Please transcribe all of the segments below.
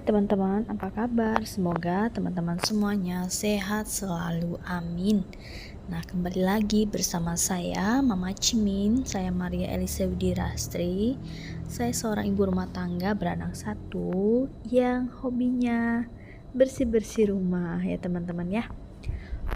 teman-teman, apa kabar? Semoga teman-teman semuanya sehat selalu, amin. Nah, kembali lagi bersama saya, Mama Cimin. Saya Maria Elisa Widirastri. Saya seorang ibu rumah tangga beranak satu yang hobinya bersih-bersih rumah ya teman-teman ya.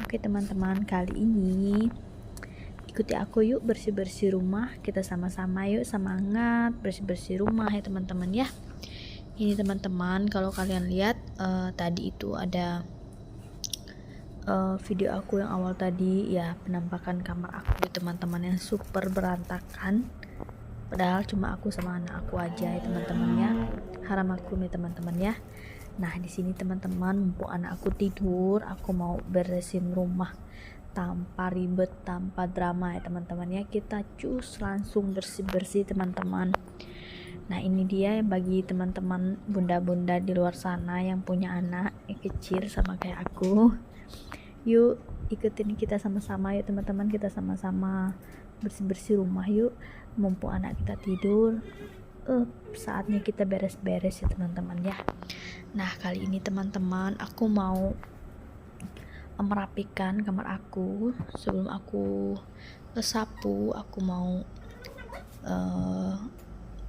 Oke teman-teman, kali ini ikuti aku yuk bersih-bersih rumah. Kita sama-sama yuk semangat bersih-bersih rumah ya teman-teman ya. Ini teman-teman, kalau kalian lihat tadi itu ada video aku yang awal tadi ya, penampakan kamar aku teman-teman yang super berantakan. Padahal cuma aku sama anak aku aja ya teman-teman ya. Haram maklum ya teman-teman ya. Nah, di sini teman-teman, mumpung anak aku tidur, aku mau beresin rumah tanpa ribet, tanpa drama ya teman-teman ya. Kita cus langsung bersih-bersih teman-teman. Nah, ini dia bagi teman-teman bunda-bunda di luar sana yang punya anak yang kecil sama kayak aku. Yuk ikutin kita sama-sama yuk teman-teman, kita sama-sama bersih-bersih rumah yuk. Mumpung anak kita tidur, saatnya kita beres-beres ya teman-teman ya. Nah, kali ini teman-teman, aku mau merapikan kamar aku. Sebelum aku sapu, aku mau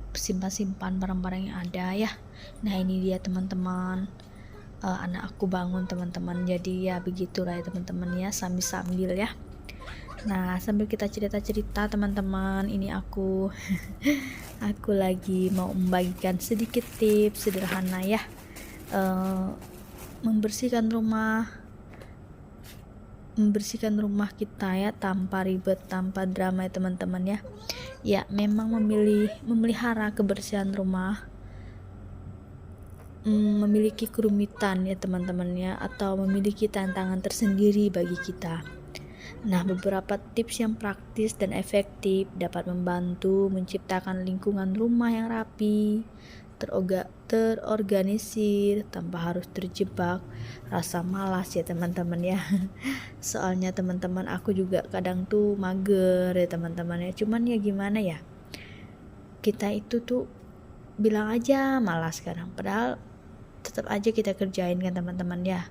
simpan-simpan barang-barang yang ada ya. Nah, ini dia teman-teman, anak aku bangun teman-teman, jadi ya begitulah ya teman-teman ya, sambil-sambil ya. Nah, sambil kita cerita-cerita teman-teman, ini aku aku lagi mau membagikan sedikit tips sederhana ya, membersihkan rumah kita ya, tanpa ribet, tanpa drama ya teman-teman ya. Ya, memang memelihara kebersihan rumah memiliki kerumitan ya teman-teman ya, atau memiliki tantangan tersendiri bagi kita. Nah, beberapa tips yang praktis dan efektif dapat membantu menciptakan lingkungan rumah yang rapi, terorganisir tanpa harus terjebak rasa malas ya teman-teman ya. Soalnya teman-teman, aku juga kadang tuh mager ya teman-teman ya. Cuman ya gimana ya, kita itu tuh bilang aja malas kadang, padahal tetap aja kita kerjain kan teman-teman ya.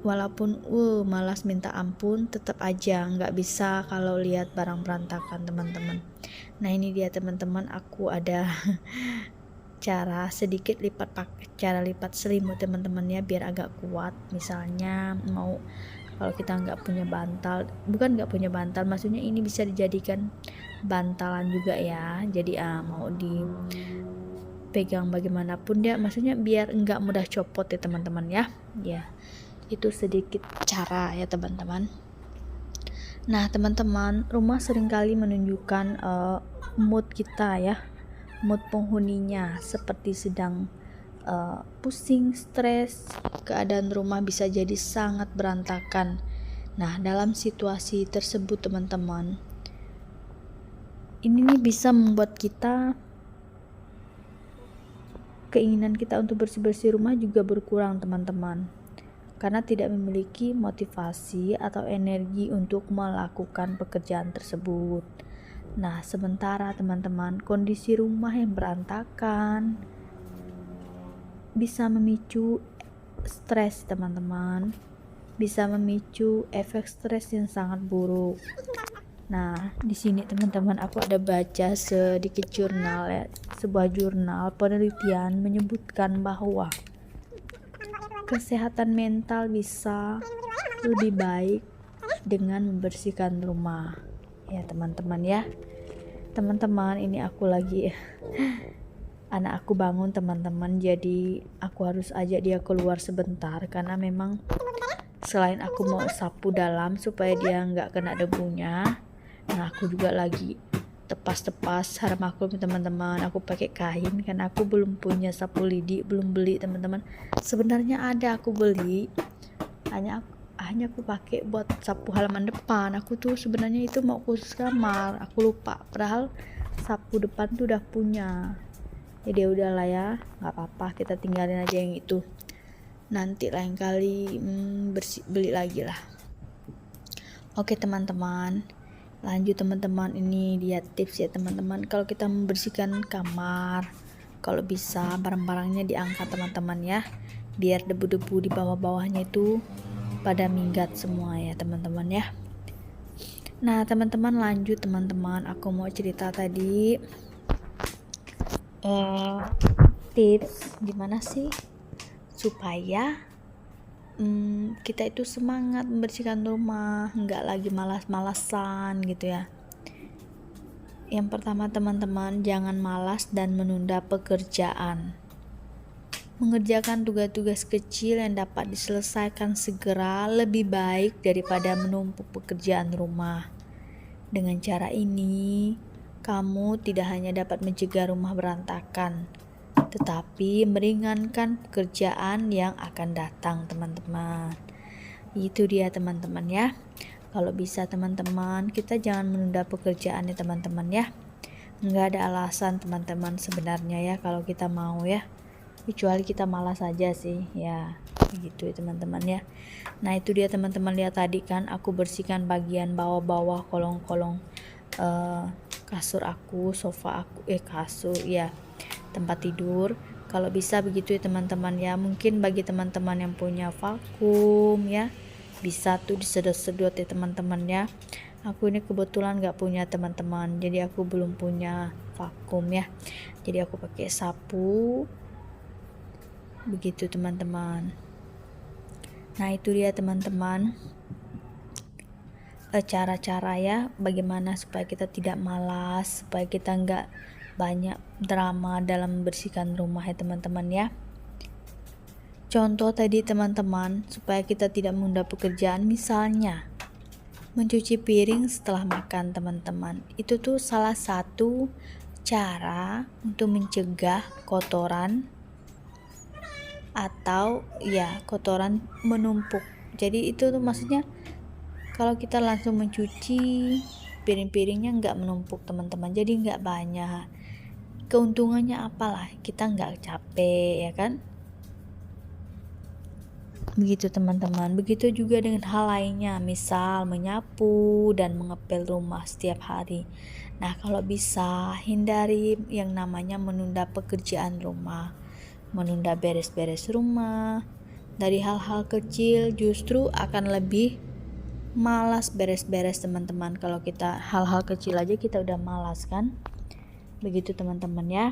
Walaupun malas minta ampun, tetap aja nggak bisa kalau lihat barang berantakan teman-teman. Nah, ini dia teman-teman, aku ada cara lipat selimut teman-teman ya, biar agak kuat. Misalnya kalau kita nggak punya bantal, maksudnya ini bisa dijadikan bantalan juga ya. Jadi mau dipegang bagaimanapun dia, maksudnya biar nggak mudah copot ya teman-teman ya. Ya, itu sedikit cara ya teman-teman. Nah teman-teman, rumah seringkali menunjukkan mood kita ya, mood penghuninya, seperti sedang pusing, stres. Keadaan rumah bisa jadi sangat berantakan. Nah, dalam situasi tersebut teman-teman, ini nih bisa membuat keinginan kita untuk bersih-bersih rumah juga berkurang teman-teman, karena tidak memiliki motivasi atau energi untuk melakukan pekerjaan tersebut. Nah, sementara teman-teman, kondisi rumah yang berantakan bisa memicu stres teman-teman, bisa memicu efek stres yang sangat buruk. Nah, di sini teman-teman, aku ada baca sedikit jurnal ya, sebuah jurnal penelitian menyebutkan bahwa kesehatan mental bisa lebih baik dengan membersihkan rumah ya teman-teman ya. Teman-teman, ini aku lagi anak aku bangun teman-teman, jadi aku harus ajak dia keluar sebentar, karena memang selain aku mau sapu dalam supaya dia nggak kena debunya, nah aku juga lagi tepas haram maklum teman-teman, aku pakai kain karena aku belum punya sapu lidi, belum beli teman-teman. Sebenarnya ada, aku beli, hanya aku pakai buat sapu halaman depan. Aku tuh sebenarnya itu mau khusus kamar, aku lupa, padahal sapu depan tuh udah punya. Jadi udahlah ya, nggak apa-apa, kita tinggalin aja yang itu, nanti lain kali beli lagi lah. Oke teman-teman, lanjut teman-teman, ini dia tips ya teman-teman. Kalau kita membersihkan kamar, kalau bisa barang-barangnya diangkat teman-teman ya, biar debu-debu di bawah-bawahnya itu pada minggat semua ya teman-teman ya. Nah teman-teman lanjut teman-teman, aku mau cerita tadi tips gimana sih supaya kita itu semangat membersihkan rumah, nggak lagi malas-malasan gitu ya. Yang pertama teman-teman, jangan malas dan menunda pekerjaan. Mengerjakan tugas-tugas kecil yang dapat diselesaikan segera lebih baik daripada menumpuk pekerjaan rumah. Dengan cara ini, kamu tidak hanya dapat mencegah rumah berantakan, tetapi meringankan pekerjaan yang akan datang teman-teman. Itu dia teman-teman ya. Kalau bisa teman-teman, kita jangan menunda pekerjaan ya teman-teman ya. Nggak ada alasan teman-teman sebenarnya ya kalau kita mau ya. Kecuali kita malas saja sih ya. Begitu ya teman-teman ya. Nah itu dia teman-teman, lihat tadi kan aku bersihkan bagian bawah-bawah kolong-kolong kasur aku, sofa aku, kasur ya, tempat tidur. Kalau bisa begitu ya teman-teman ya. Mungkin bagi teman-teman yang punya vakum ya, bisa tuh disedot-sedot ya teman-teman ya. Aku ini kebetulan gak punya teman-teman, jadi aku belum punya vakum ya, jadi aku pakai sapu begitu teman-teman. Nah itu dia teman-teman, cara-cara ya bagaimana supaya kita tidak malas, supaya kita nggak banyak drama dalam membersihkan rumah ya teman-teman ya. Contoh tadi teman-teman, supaya kita tidak menunda pekerjaan, misalnya mencuci piring setelah makan teman-teman. Itu tuh salah satu cara untuk mencegah kotoran atau ya kotoran menumpuk. Jadi itu tuh maksudnya kalau kita langsung mencuci piring-piringnya nggak menumpuk teman-teman, jadi nggak banyak. Keuntungannya apalah, kita nggak capek ya kan. Begitu teman-teman. Begitu juga dengan hal lainnya, misal menyapu dan mengepel rumah setiap hari. Nah kalau bisa hindari yang namanya menunda pekerjaan rumah, menunda beres-beres rumah. Dari hal-hal kecil justru akan lebih malas beres-beres teman-teman. Kalau kita hal-hal kecil aja kita udah malas kan. Begitu teman-teman ya.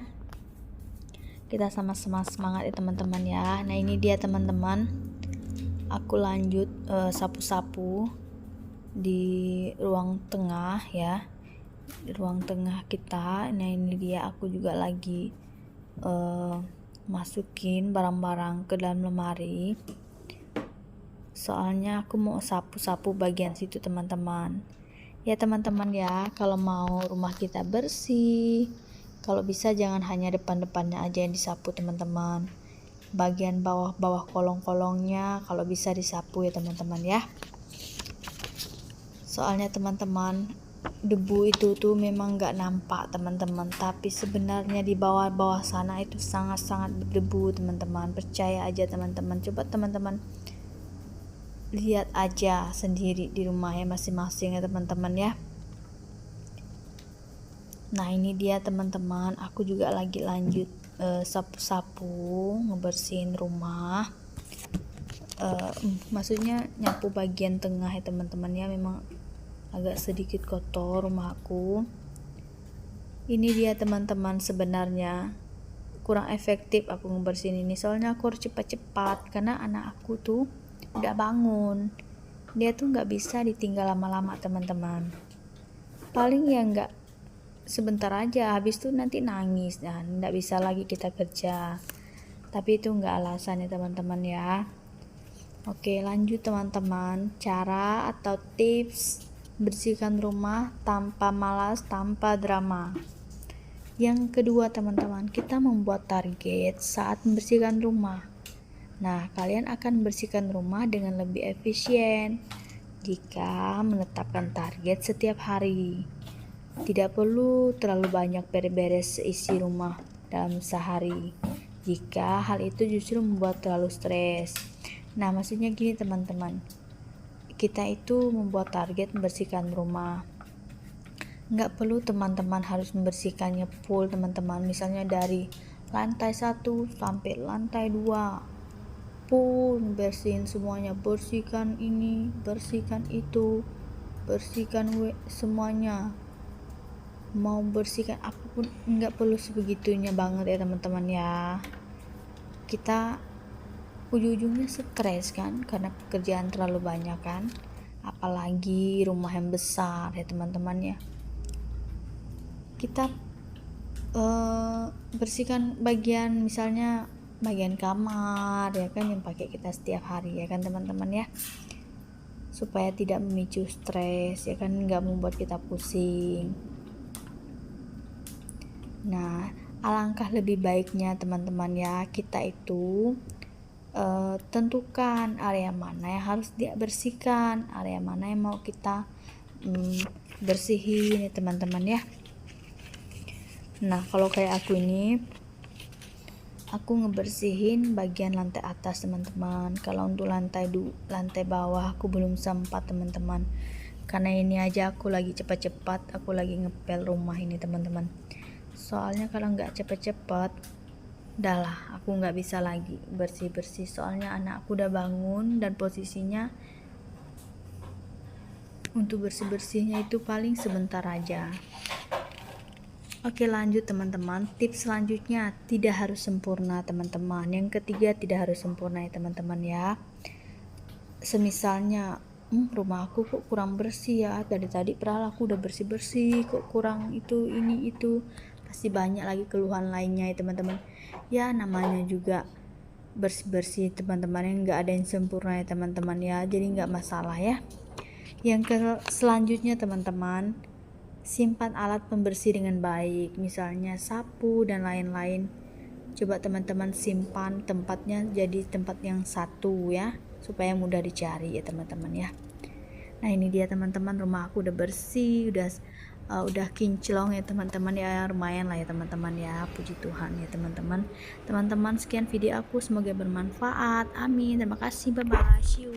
Kita sama-sama semangat ya teman-teman ya. Nah ini dia teman-teman, aku lanjut sapu-sapu di ruang tengah ya, di ruang tengah kita. Nah ini dia, aku juga lagi masukin barang-barang ke dalam lemari, soalnya aku mau sapu-sapu bagian situ teman-teman ya. Teman-teman ya, kalau mau rumah kita bersih, kalau bisa jangan hanya depan-depannya aja yang disapu teman-teman, bagian bawah-bawah kolong-kolongnya kalau bisa disapu ya teman-teman ya. Soalnya teman-teman, debu itu tuh memang gak nampak teman-teman, tapi sebenarnya di bawah-bawah sana itu sangat-sangat berdebu teman-teman. Percaya aja teman-teman, coba teman-teman lihat aja sendiri di rumahnya masing-masing ya teman-teman ya. Nah ini dia teman-teman, aku juga lagi lanjut sapu-sapu ngebersihin rumah, maksudnya nyapu bagian tengah ya teman-teman ya. Memang agak sedikit kotor rumahku. Ini dia teman-teman, sebenarnya kurang efektif aku ngebersihin ini, soalnya aku harus cepat-cepat karena anak aku tuh udah bangun. Dia tuh nggak bisa ditinggal lama-lama teman-teman, paling ya nggak sebentar aja, habis itu nanti nangis dan nggak bisa lagi kita kerja. Tapi itu nggak alasan ya teman-teman ya. Oke lanjut teman-teman, cara atau tips bersihkan rumah tanpa malas, tanpa drama. Yang kedua teman-teman, kita membuat target saat membersihkan rumah. Nah kalian akan membersihkan rumah dengan lebih efisien jika menetapkan target setiap hari. Tidak perlu terlalu banyak beres-beres isi rumah dalam sehari, jika hal itu justru membuat terlalu stres. Nah maksudnya gini teman-teman, kita itu membuat target membersihkan rumah, nggak perlu teman-teman harus membersihkannya full teman-teman. Misalnya dari lantai 1 sampai lantai 2 pun bersihin semuanya, bersihkan ini, bersihkan itu, bersihkan semuanya. Mau bersihkan apapun nggak perlu sebegitunya banget ya teman-teman ya. Kita ujung-ujungnya stres kan karena pekerjaan terlalu banyak kan, apalagi rumah yang besar ya teman-teman ya. Kita bersihkan misalnya bagian kamar ya kan, yang pakai kita setiap hari ya kan teman-teman ya, supaya tidak memicu stres ya kan, nggak membuat kita pusing. Nah, alangkah lebih baiknya teman-teman ya, kita itu tentukan area mana yang harus dibersihkan, area mana yang mau kita bersihin ya teman-teman ya. Nah, kalau kayak aku ini, aku ngebersihin bagian lantai atas teman-teman. Kalau untuk lantai bawah aku belum sempat teman-teman, karena ini aja aku lagi cepat-cepat, aku lagi ngepel rumah ini teman-teman. Soalnya kalau nggak cepet-cepet, udahlah aku nggak bisa lagi bersih-bersih, soalnya anakku udah bangun dan posisinya untuk bersih-bersihnya itu paling sebentar aja. Oke, lanjut teman-teman. Tips selanjutnya, tidak harus sempurna teman-teman. Yang ketiga, tidak harus sempurna ya teman-teman ya. Semisalnya rumah aku kok kurang bersih ya, dari tadi padahal aku udah bersih-bersih kok kurang itu, ini itu, pasti banyak lagi keluhan lainnya ya teman-teman ya. Namanya juga bersih-bersih teman-teman, yang nggak ada yang sempurna ya teman-teman ya, jadi nggak masalah ya. Yang selanjutnya teman-teman, simpan alat pembersih dengan baik, misalnya sapu dan lain-lain. Coba teman-teman simpan tempatnya jadi tempat yang satu ya, supaya mudah dicari ya teman-teman ya. Nah, ini dia teman-teman, rumah aku udah bersih, udah kinclong ya teman-teman ya, lumayan lah ya teman-teman ya, puji Tuhan ya teman-teman. Sekian video aku, semoga bermanfaat, amin. Terima kasih, bye bye, see you.